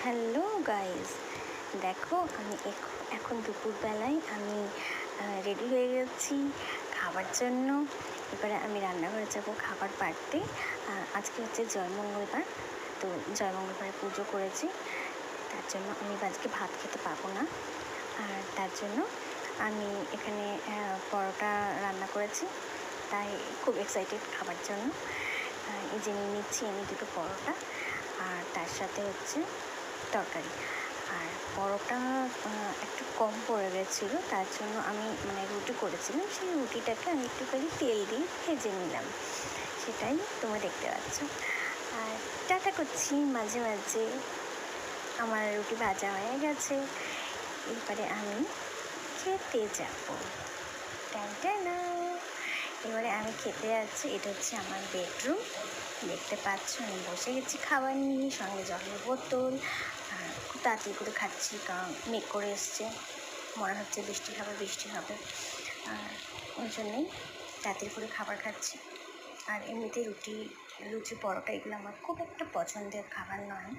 Hello guys, দেখো আমি এখন দুপুরবেলায় আমি রেডি হয়ে গেছি খাবার জন্য। এবারে আমি রান্নাঘরে যাব খাবার পাড়তে। আজকে হচ্ছে জয়মঙ্গলবার, তো জয়মঙ্গলবারে পুজো করেছি, তার জন্য আমি আজকে ভাত খেতে পারবো না। আর তার জন্য আমি এখানে পরোটা রান্না করেছি, তাই খুব এক্সাইটেড খাবার জন্য। এই যে নিয়ে নিচ্ছি আমি দুটো পরোটা, আর তার সাথে হচ্ছে তরকারি। আর পরোটা একটু কম পড়ে গেছিলো, তার জন্য আমি রুটি করেছিলাম, সেই রুটিটাকে আমি একটুখানি তেল দিয়ে ভেজে নিলাম, সেটাই তোমরা দেখতে পাচ্ছ। আর টাটা করছি মাঝে মাঝে। আমার রুটি ভাজা হয়ে গেছে, এরপরে আমি খেতে যাবো। টাটা। এবারে আমি খেতে যাচ্ছি। এটা হচ্ছে আমার বেডরুম, দেখতে পাচ্ছ। আমি বসে গেছি খাবার নিয়ে, সঙ্গে জলের বোতল। আর খুব তাড়াতাড়ি করে খাচ্ছি, কারণ মেঘ করে এসছে, মনে হচ্ছে বৃষ্টি হবে। আর ওই জন্যেই তাড়াতাড়ি করে খাবার খাচ্ছি। আর এমনিতে লুচি পরোটা এগুলো আমার খুব একটা পছন্দের খাবার নয়,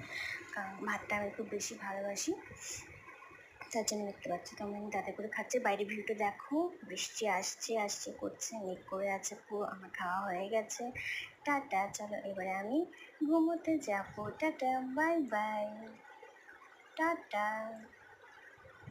কারণ ভাতটা আমি খুব বেশি ভালোবাসি, তার জন্য দেখতে পাচ্ছি। তো আমি তাতে করে খাচ্ছি। বাইরে ভিউটা দেখো, বৃষ্টি আসছে করছে, মেঘ করে আছে পুরো। আমার খাওয়া হয়ে গেছে। টাটা, চলো এবারে আমি ঘুমোতে যাবো। Tata, bye bye, tata.